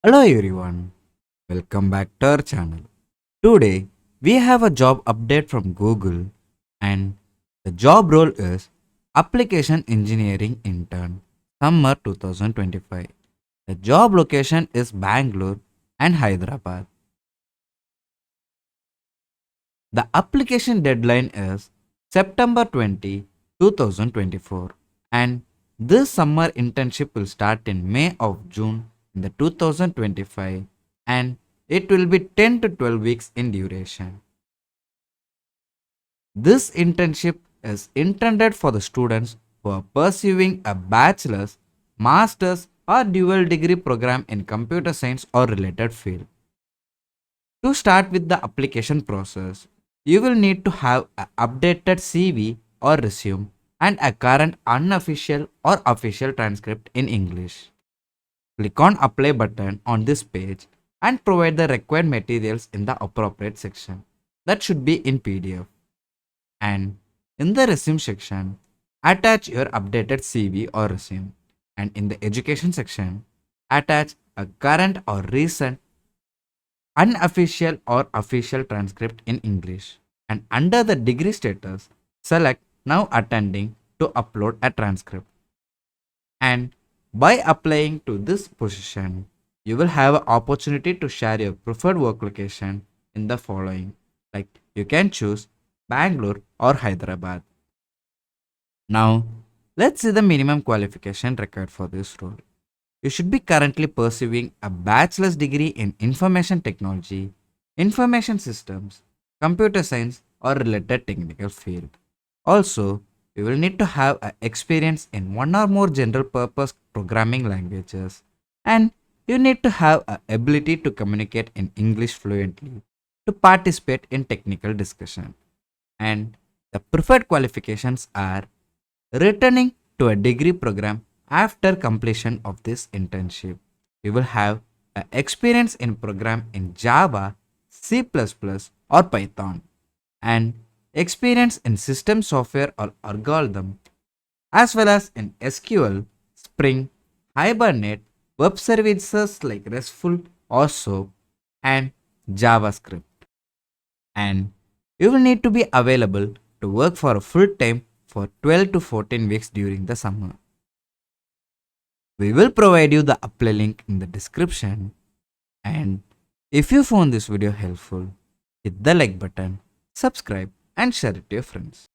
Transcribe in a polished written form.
Hello everyone, welcome back to our channel. Today we have a job update from Google and the job role is Application Engineering Intern Summer 2025. The job location is Bangalore and Hyderabad. The application deadline is September 20, 2024 and this summer internship will start in May of June in the 2025 and it will be 10 to 12 weeks in duration. This internship is intended for the students who are pursuing a bachelor's, master's or dual degree program in computer science or related field. To start with the application process, you will need to have an updated CV or resume and a current unofficial or official transcript in English. Click on apply button on this page and provide the required materials in the appropriate section. That should be in PDF. And in the resume section, attach your updated CV or resume. And in the education section, attach a current or recent unofficial or official transcript in English. And under the degree status, select now attending to upload a transcript. And by applying to this position, you will have an opportunity to share your preferred work location in the following. Like you can choose Bangalore or Hyderabad. Now, let's see the minimum qualification required for this role. You should be currently pursuing a bachelor's degree in information technology, information systems, computer science, or related technical field. Also, you will need to have a experience in one or more general purpose programming languages, and you need to have a ability to communicate in English fluently to participate in technical discussion. And the preferred qualifications are returning to a degree program after completion of this internship. You will have a experience in program in Java, C++ or Python and experience in system software or algorithm as well as in SQL, Spring, Hibernate, web services like RESTful or SOAP and JavaScript. And you will need to be available to work for a full time for 12 to 14 weeks during the summer. We will provide you the apply link in the description. And if you found this video helpful, hit the like button, subscribe and share it to your friends.